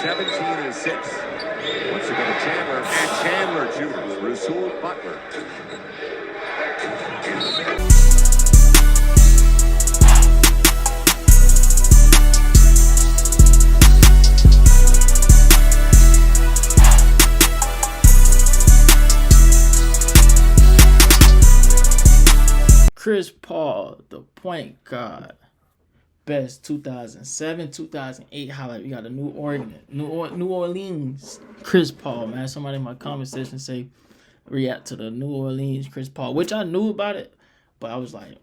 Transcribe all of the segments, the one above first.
17 and assists. Once again to Chandler, and Chandler Jr. Rasul Butler. Chris Paul, the point guard, best 2007, 2008 highlight. We got a New Orleans Chris Paul, man. Somebody in my comment section say react to the New Orleans Chris Paul, which I knew about it, but I was like,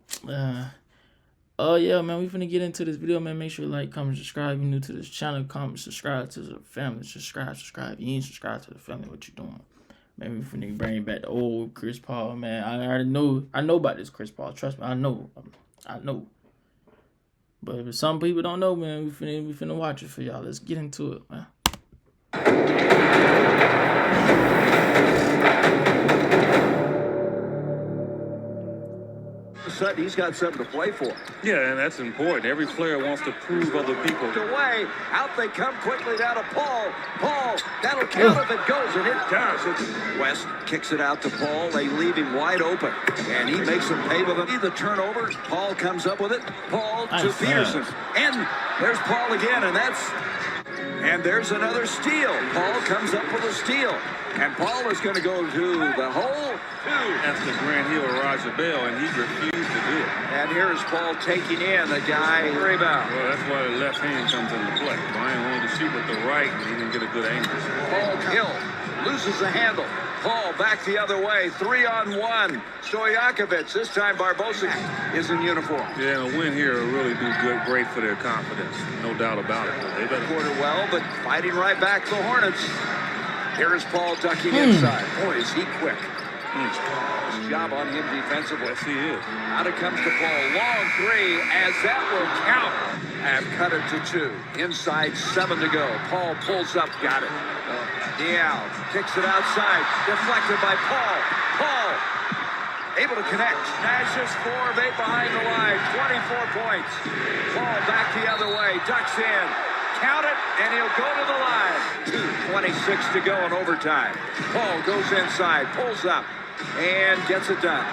oh yeah, man, we finna get into this video, man. Make sure you like, comment, subscribe. If you're new to this channel, comment, subscribe to the family. Subscribe. If you ain't subscribed to the family, what you doing? Man, we finna bring back the old Chris Paul, man. I already know. I know about this Chris Paul. Trust me, I know. But if some people don't know, man, we finna watch it for y'all. Let's get into it, man. He's got something to play for. Yeah, and that's important. Every player wants to prove other people. Away, out they come quickly down to Paul. Paul, that'll count if it goes, and it does. West kicks it out to Paul. They leave him wide open, and he makes them pay with it. The turnover. Paul comes up with it. Paul to Peterson, and there's Paul again, and there's another steal. Paul comes up with a steal, and Paul is going to go to the hole. That's the Grant Hill or Roger Bell, and he refused to do it. And here is Paul taking in the guy rebound. Well, that's why the left hand comes into play. Brian wanted to shoot with the right, and he didn't get a good angle. Paul Hill loses the handle. Paul back the other way. 3-on-1. Stojakovic. This time Barbosa is in uniform. Yeah, and a win here will really do great for their confidence. No doubt about it. They better quarter well, but fighting right back the Hornets. Here is Paul ducking inside. Boy, is he quick. Nice job on him defensively. Yes, he is. Out it comes to Paul. Long three, as that will count. And cut it to 2. Inside, 7 to go. Paul pulls up, got it. Diao kicks it outside. Deflected by Paul. Paul able to connect. Smashes 4 of 8 behind the line. 24 points. Paul back the other way. Ducks in. Count it, and he'll go to the line. 2:26 to go in overtime. Paul goes inside, pulls up, and gets it done.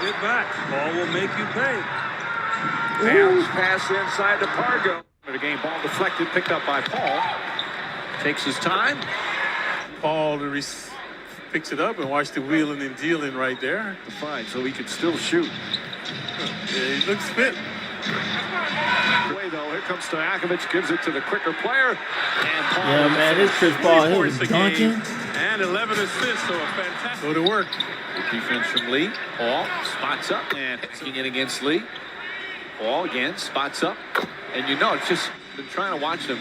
Get back. Paul will make you pay. Bounce pass inside to Pargo. The game ball deflected, picked up by Paul. Takes his time. Paul picks it up and watch the wheeling and dealing right there. Fine, so he can still shoot. Yeah, he looks fit. Way though, here comes Stojakovic, gives it to the quicker player. And Paul, yeah, man, this Chris Paul, he was dunking. And 11 assists, so a fantastic. Go to work. Good defense from Lee. Paul spots up and hitting it against Lee. Paul again spots up, and you know it's just been trying to watch him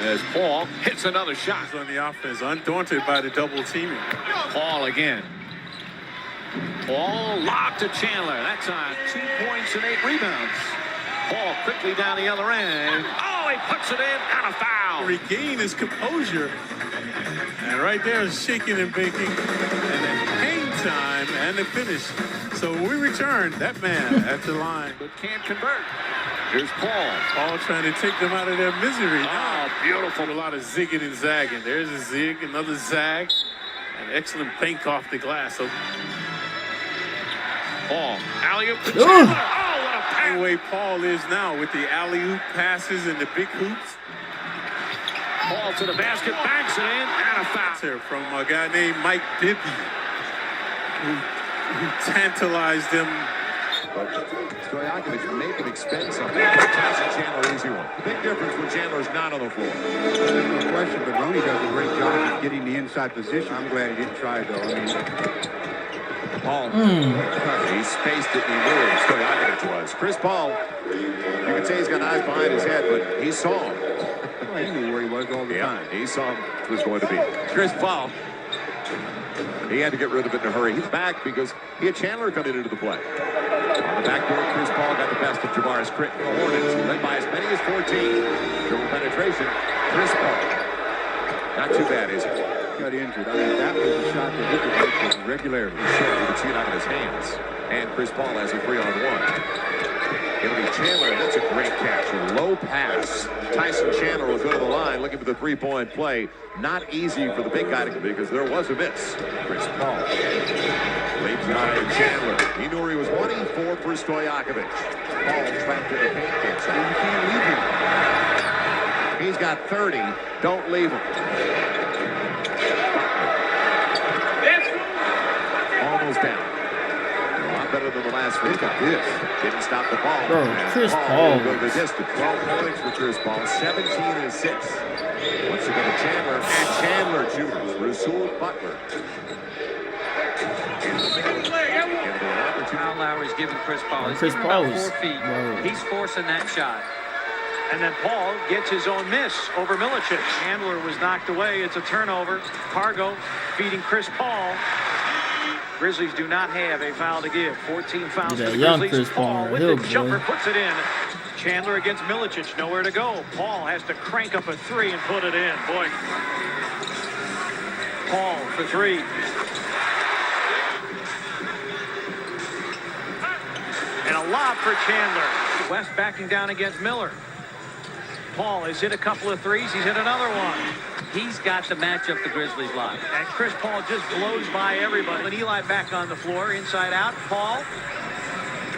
as Paul hits another shot. He's on the offense, undaunted by the double teaming. Paul again. Paul locked to Chandler. That time 2 points and 8 rebounds. Paul quickly down the other end. Oh, he puts it in and a foul. Regain his composure. And right there is shaking and baking. And the hang time and the finish. So when we return, that man at the line. But can't convert. Here's Paul. Paul trying to take them out of their misery. Oh, beautiful. A lot of zigging and zagging. There's a zig, another zag. An excellent bank off the glass. So Paul, alley-oop to Chandler. Oh, what a pass. The way Paul is now with the alley-oop passes and the big hoops. Paul to the basket, banks it in, and a foul. From a guy named Mike Bibby, who tantalized him. Stojakovic make him expend something. Passing Chandler easy one. The big difference when Chandler's not on the floor. No question, but Mooney does a great job of getting the inside position. I'm glad he didn't try, though. I mean, Paul, he spaced it and he knew where Stojakovic was. Chris Paul, you can say he's got eyes behind his head, but he saw him. Well, he knew where he was all the time. He saw him was going to be. Chris Paul, he had to get rid of it in a hurry. He's back because he had Chandler coming into the play. On the back door, Chris Paul got the best of Javaris Critton. The Hornets led by as many as 14. Dribble penetration, Chris Paul. Not too bad, is it? Got injured. I mean, that was a shot that he could make with regularity. Sure, you can see it out of his hands. And Chris Paul has a 3-on-1. It'll be Chandler, and that's a great catch. A low pass. Tyson Chandler will go to the line looking for the three-point play. Not easy for the big guy to do because there was a miss. Chris Paul. Late behind Chandler. He knew where he was wanting. 4 for Stojakovic. Paul trapped in the paint. You can't leave him. He's got 30. Don't leave him. Almost down. A lot better than the last week. This didn't stop the ball. Bro, Chris Paul. Go the distance. 12 points for Chris Paul. 17 and 6. Once again to Chandler. And Chandler Jr. Rasul Butler. Kyle Lowry's giving Chris Paul. He's Chris giving Paul about is 4 feet. whoa. He's forcing that shot. And then Paul gets his own miss over Milicic. Chandler was knocked away. It's a turnover. Cargo feeding Chris Paul. Grizzlies do not have a foul to give. 14 fouls for the young Grizzlies. Chris Paul with Hill, the jumper boy. puts it in. Chandler against Milicic. Nowhere to go. Paul has to crank up a 3 and put it in. Boy. Paul for 3. And a lob for Chandler. West backing down against Miller. Paul has hit a couple of threes. He's hit another one. He's got the matchup the Grizzlies like. And Chris Paul just blows by everybody. And Eli back on the floor, inside out. Paul.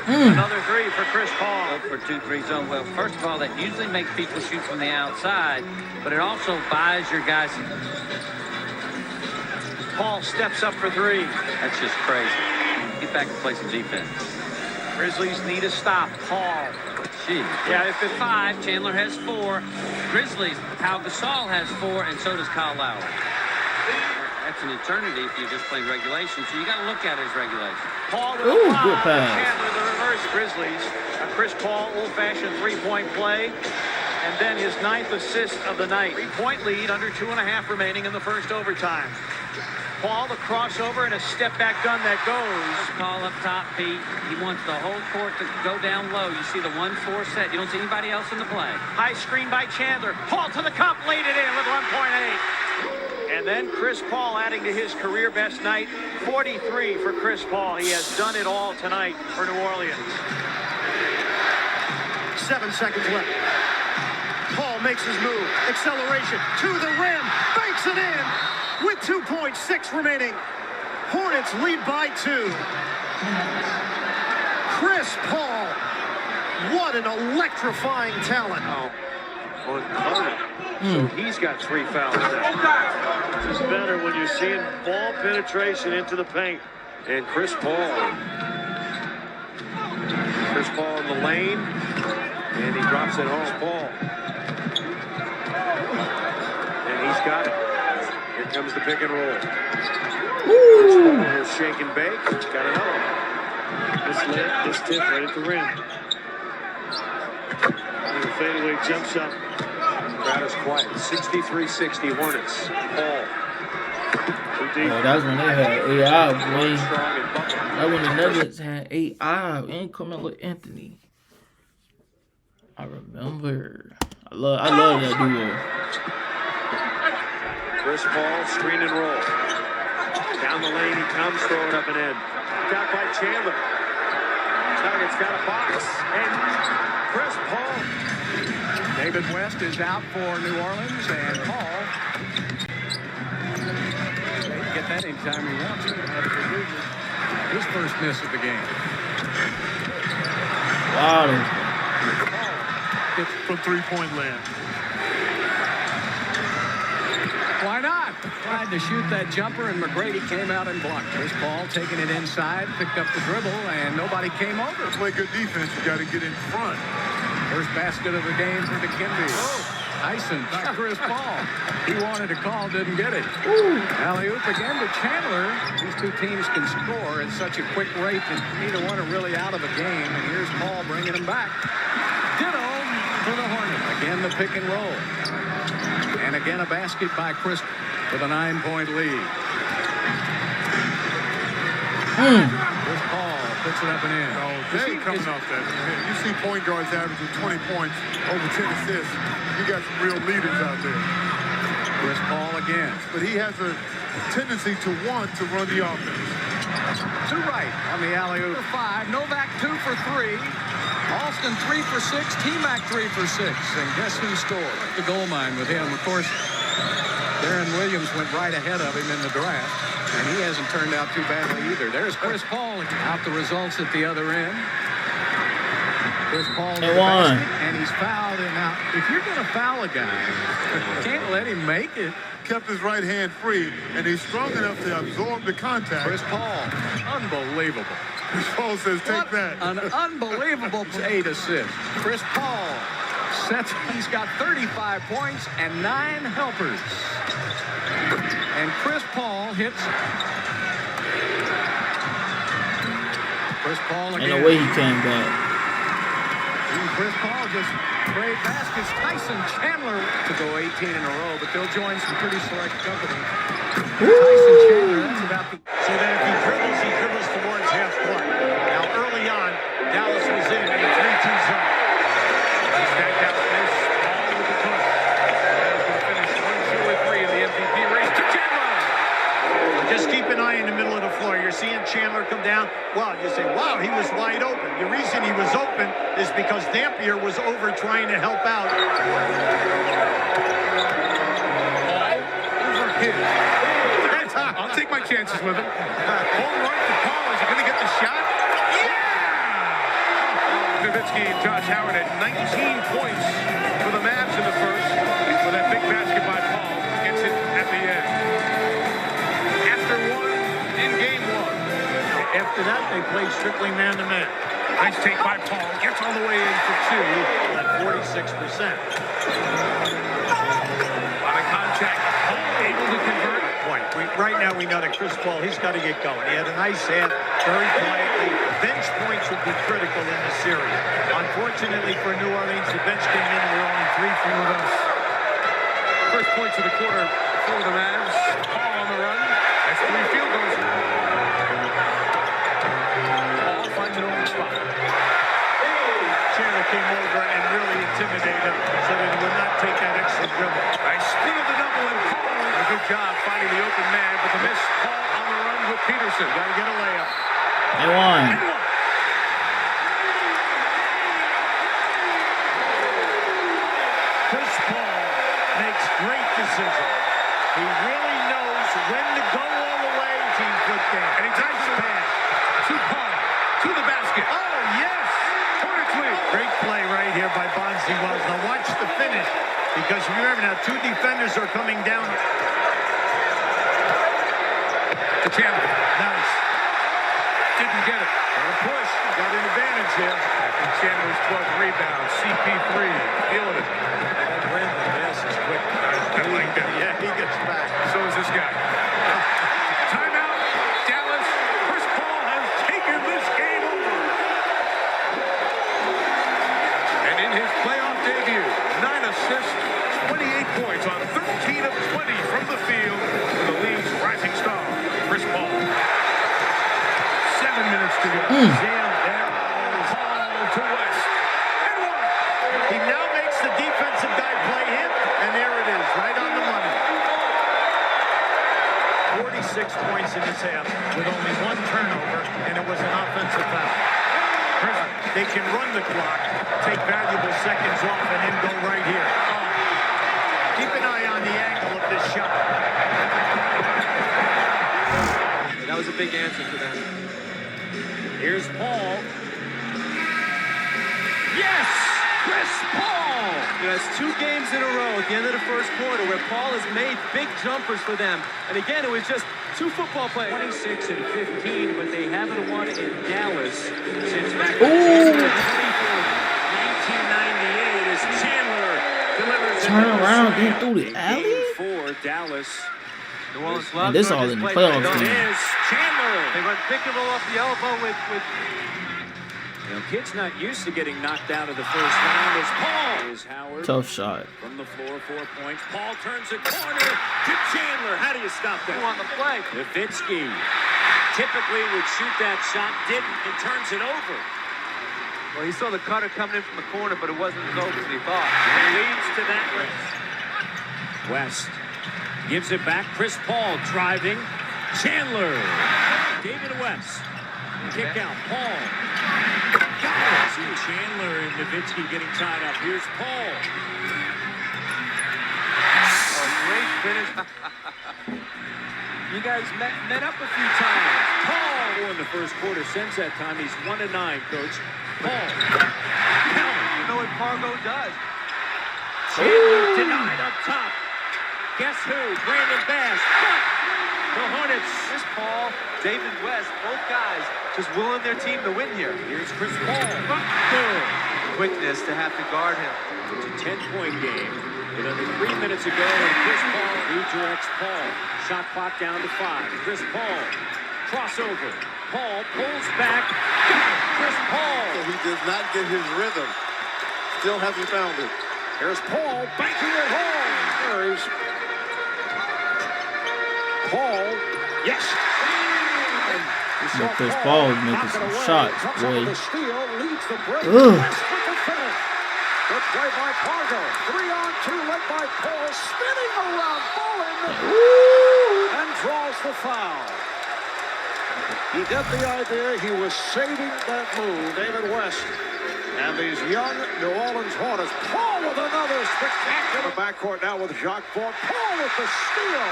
Another 3 for Chris Paul. Look for 2-3 zone. Well, first of all, that usually makes people shoot from the outside, but it also buys your guys. Paul steps up for 3. That's just crazy. Get back and play some defense. Grizzlies need a stop. Paul. Gee. Yeah, if at 5, Chandler has 4. Grizzlies, Pau Gasol has 4, and so does Kyle Lowry. That's an eternity if you're just playing regulation, so you got to look at it as regulation. Paul with Ooh, a good foul. pass. Chandler the reverse. Grizzlies. A Chris Paul old-fashioned 3-point play. And then his 9th assist of the night. 3-point lead under 2.5 remaining in the first overtime. Paul, the crossover and a step-back gun that goes. Call up top, Pete. He wants the whole court to go down low. You see the 1-4 set. You don't see anybody else in the play. High screen by Chandler. Paul to the cup, laid it in with 1.8. And then Chris Paul adding to his career best night, 43 for Chris Paul. He has done it all tonight for New Orleans. 7 seconds left. Paul makes his move. Acceleration to the rim. Banks it in with 2.6 remaining. Hornets lead by 2. Chris Paul. What an electrifying talent. On Carter. So he's got 3 fouls now. This is better when you're seeing ball penetration into the paint. And Chris Paul. Chris Paul in the lane. And he drops it home. Paul. And he's got it. Here comes the pick and roll. Chris Paul will shake and bake. Got another one. This tip right at the rim. And the fadeaway jump shot. Crowd is quiet. 63-60 Hornets. Paul. Oh, that's when they had AI, boy. That when the Nuggets had AI and Carmelo Anthony. I remember. I love that duo. Chris Paul, screen and roll. Down the lane he comes, throw it up and in. Got by Chandler. Nuggets got a box. And Chris Paul. David West is out for New Orleans, and Paul can get that anytime he wants. His first miss of the game. Wow. It's from three-point land. Why not? Tried to shoot that jumper, and McGrady came out and blocked. Chris Paul taking it inside, picked up the dribble, and nobody came over. To play good defense, you got to get in front. First basket of the game for DeKimby. Tyson, not Chris Paul. He wanted a call, didn't get it. Alley-oop again to Chandler. These two teams can score at such a quick rate that neither one are really out of the game. And here's Paul bringing them back. Ditto for the Hornets. Again, the pick and roll. And again, a basket by Chris with a 9-point lead. Chris Paul puts it up and in. They coming off that. You see point guards averaging 20 points, over 10 assists. You got some real leaders out there. Chris Paul again. But he has a tendency to want to run the offense. To right on the alley-oop. 5. Novak 2 for 3. Alston 3 for 6, T-Mac 3 for 6, and guess who scored? The goal mine with him. Of course, Darren Williams went right ahead of him in the draft, and he hasn't turned out too badly either. There's Chris Paul out the results at the other end. Chris Paul to the basket, and he's fouled. And now, if you're going to foul a guy, you can't let him make it. Kept his right hand free, and he's strong enough to absorb the contact. Chris Paul, unbelievable. Chris Paul says, take that. An unbelievable 8 assists. Chris Paul sets, he's got 35 points and 9 helpers. And Chris Paul hits. Chris Paul again. And the way he came back. Chris Paul just great baskets. Tyson Chandler to go 18 in a row, but they'll join some pretty select company. Tyson Chandler, that's about the... So then if he dribbles towards half court. Now early on, Dallas was in a 3-2 zone. Stacked out this all with the touch. Dallas going to finish 1, 2, or 3 in the MVP race to Chandler. Just keep an eye in the middle of the floor. You're seeing Chandler come down. Well, you say, wow, he was wide open. The reason he was open is because Dampier was over trying to help out. Over his. I'll take my chances with him. Home run for Paul. Is he going to get the shot? Yeah! Nowitzki and Josh Howard at 19 points for the Mavs in the first. For that big basket by Paul. Gets it at the end. After one in game 1. After that, they played strictly man-to-man. Nice take by Paul. Gets all the way in for 2. At 46%. A lot of contact. Paul able to convert. Right now, we know that Chris Paul, he's got to get going. He had a nice half, very quietly. Bench points would be critical in this series. Unfortunately for New Orleans, the bench came in and we're only 3 for those. First points of the quarter for the Mavs. Paul on the run. That's 3 field goals. Paul finds an open spot. Chandler came over and really intimidated him so that he would not take that extra dribble. Nice spin of the double, and Paul. A good job finding the open man, but the miss. Paul on the run with Peterson. Got to get a layup. They won. Chris Paul makes great decisions. He really knows when to go all the way. Team foot down. And he takes the pass to Paul, to the basket. Oh, yes! Great play right here by Bonzi Wells. Now watch the finish, because remember now 2 defenders are coming down. To Chandler. Nice. Didn't get it. Got a push. Got an advantage here. After Chandler's 12 rebounds, CP3 feeling it. That Brandon Bass is quick. I like that. Yeah, he gets back. So is this guy. Timeout, Dallas. Chris Paul has taken this game over. And in his playoff debut, 9 assists, 28 points on 13 of 20 from the field for the league's rising star, Chris Paul. 7 minutes to go. Jam down. Paul to West. And 1. He now makes the defensive guy play him, and there it is, right on the money. 46 points in this half with only 1 turnover, and it was an offensive foul. They can run the clock, take valuable seconds off, and then go right here. Keep an eye on the angle of this shot. That was a big answer for them. Here's Paul. Yes! Chris Paul! You know, it's 2 games in a row at the end of the first quarter where Paul has made big jumpers for them. And again, it was just 2 football players. 26 and 15, but they haven't won in Dallas since back Ooh. 1998 as Chandler delivers. Turn around and through the alley? For Dallas. New Orleans And this all in the playoffs game. Is Chandler. They run pick and roll off the elbow with You know, kid's not used to getting knocked out of the first round. As Paul is Howard. Tough shot. From the floor, 4 points. Paul turns the corner to Chandler. How do you stop that? on the play. Nowitzki typically would shoot that shot, didn't, and turns it over. Well, he saw the cutter coming in from the corner, but it wasn't as open as he thought. And leads to that race. West gives it back. Chris Paul driving. Chandler. David West. Kick out. Paul. Got it. See Chandler and Nowitzki getting tied up. Here's Paul. Great finish. You guys met up a few times. Paul in the first quarter. Since that time, he's 1-9, Coach. Paul. You know what Pargo does. Chandler denied up top. Guess who? Brandon Bass. The Hornets. Chris Paul, David West, both guys just willing their team to win here. Here's Chris Paul. Quickness to have to guard him. It's a 10-point game. With under 3 minutes ago, and Chris Paul redirects Paul. Shot clock down to 5. Chris Paul. Crossover. Paul pulls back. Chris Paul. So he does not get his rhythm. Still hasn't found it. Here's Paul banking it home. There's Paul. Yes. But Chris Paul is making some shots, boy. Ugh. Good play by Pargo. 3-on-2 led by Paul. Spinning around, falling, and draws the foul. He got the idea. He was saving that move, David West. And these young New Orleans Hornets. Paul with another spectacular backcourt now with Jacques Paul. Paul with the steal.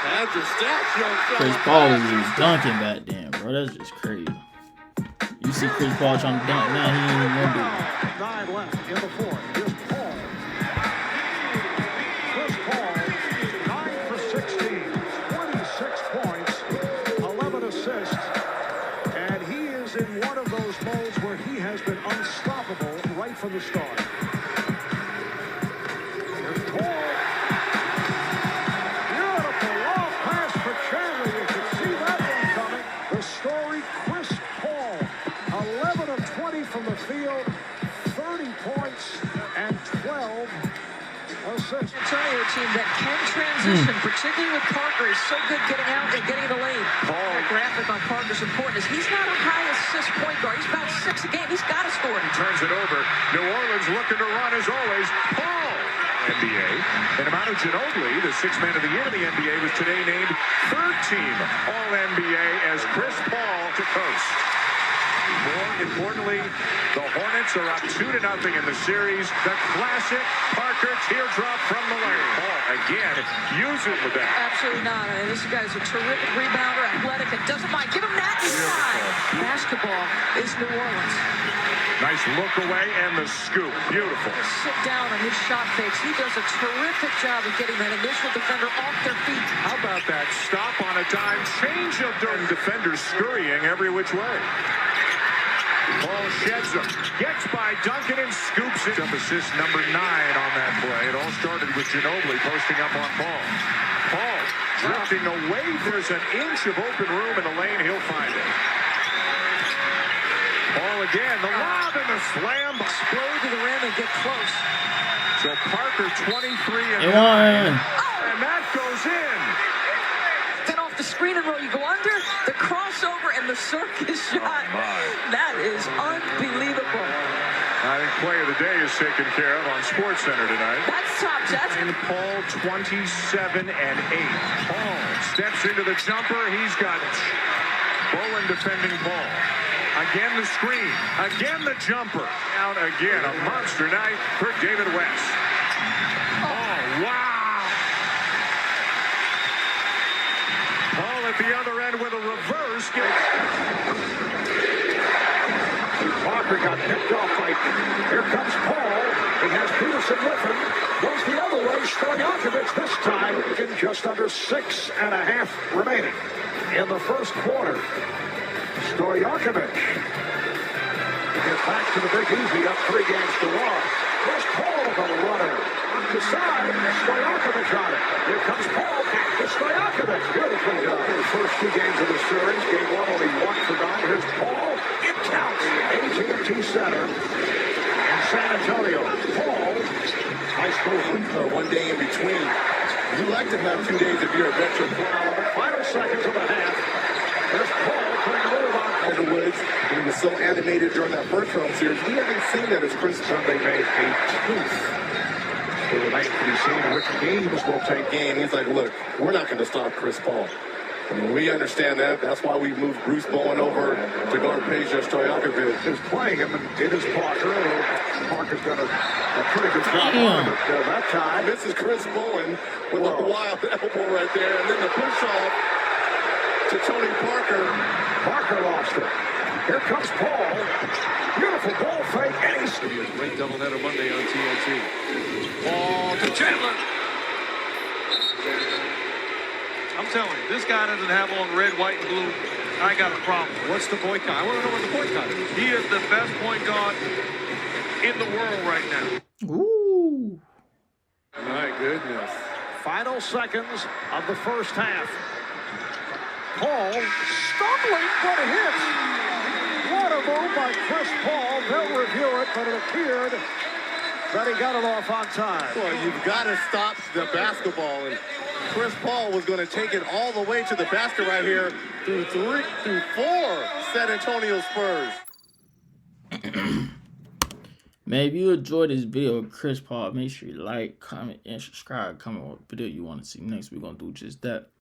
That's the stats, young fella. Chris Paul was just dunking back then, bro. That's just crazy. You see Chris Paul trying to dunk now, he ain't even gonna do it. 9 left in the fourth. Here's Paul. Chris Paul, 9 for 16, 26 points, 11 assists, and he is in one of those modes where he has been unstoppable right from the start. Here's Paul. Beautiful off pass for Chandler. You can see that one coming. The story, Chris Paul, 11 of 20 from the field. 30 points and 12 assists. Antonio team that can transition, particularly with Parker. He's so good getting out and getting the lane. The graphic on Parker's important is he's not a high assist point guard. He's about 6 a game. He's got to score. He turns it over. New Orleans looking to run as always. Paul. NBA. And Manu Ginobili, the 6th man of the year in the NBA, was today named 3rd team All-NBA as Chris Paul to coast. More importantly, the Hornets are up 2-0 in the series. The classic Parker teardrop from the lane. Paul again, use it with that. Absolutely not. I mean, this guy's a terrific rebounder, athletic, and doesn't mind. Give him that inside. Basketball is New Orleans. Nice look away and the scoop. Beautiful. Sit down on his shot fakes. He does a terrific job of getting that initial defender off their feet. How about that stop on a dime? Change of defenders scurrying every which way. Paul sheds him, gets by Duncan and scoops it. Up assist number 9 on that play. It all started with Ginobili posting up on Paul. Paul drifting away. There's an inch of open room in the lane. He'll find it. Paul again, the lob and the slam. Explode to the rim and get close. So Parker 23 They won. and that goes in. Then off the screen and roll, you go under, the crossover and the circus shot. That is unbelievable. I think play of the day is taken care of on SportsCenter tonight. That's top. And Paul 27 and 8. Paul steps into the jumper. He's got Bowen defending Paul. Again the screen. Again the jumper. Out again. A monster night for David West. Oh, wow. Paul at the other end with a reverse. Parker got picked off by. Here comes Paul. He has Peterson with him. Goes the other way. Stojakovic this time in just under 6.5 remaining in the first quarter. Stojakovic gets back to the Big Easy, up 3 games to 1. Here's Paul, the runner. To side, Stojakovic on it. Here comes Paul, back to Stojakovic. Beautifully done. The first 2 games of the series, game 1 only 1 for 9. Here's Paul. It counts. AT&T Center in San Antonio. Paul, High school hooper, 1 day in between. You like to have 2 days if you're a veteran. final seconds of the half. There's Paul putting a move on. Tiger Woods, he was so animated during that first round series. We haven't seen that as Chris. They made a tooth. It remains to be seen which game was going to take. Game, he's like, look, we're not going to stop Chris Paul. I mean, we understand that. That's why we moved Bruce Bowen over to guard Peja Stojakovic. Is playing him, and it is Parker. Parker's got a pretty good drop on it that time. This is Chris Bowen with a wild elbow right there, and then the push off to Tony Parker. Parker lost it. Here comes Paul. Beautiful ball fake. And he's Great doubleheader Monday on TNT. Ball to Chandler. I'm telling you, this guy doesn't have on red, white, and blue. I got a problem. What's the boycott? I want to know what the boycott is. He is the best point guard in the world right now. Ooh. My goodness. final seconds of the first half. Paul stumbling, but hits. What a move by Chris Paul. They'll review it, but it appeared that he got it off on time. Well, you've got to stop the basketball, and Chris Paul was going to take it all the way to the basket right here through 4 San Antonio Spurs. Man, if you enjoyed this video of Chris Paul, make sure you like, comment, and subscribe. Comment what video you want to see next. We're going to do just that.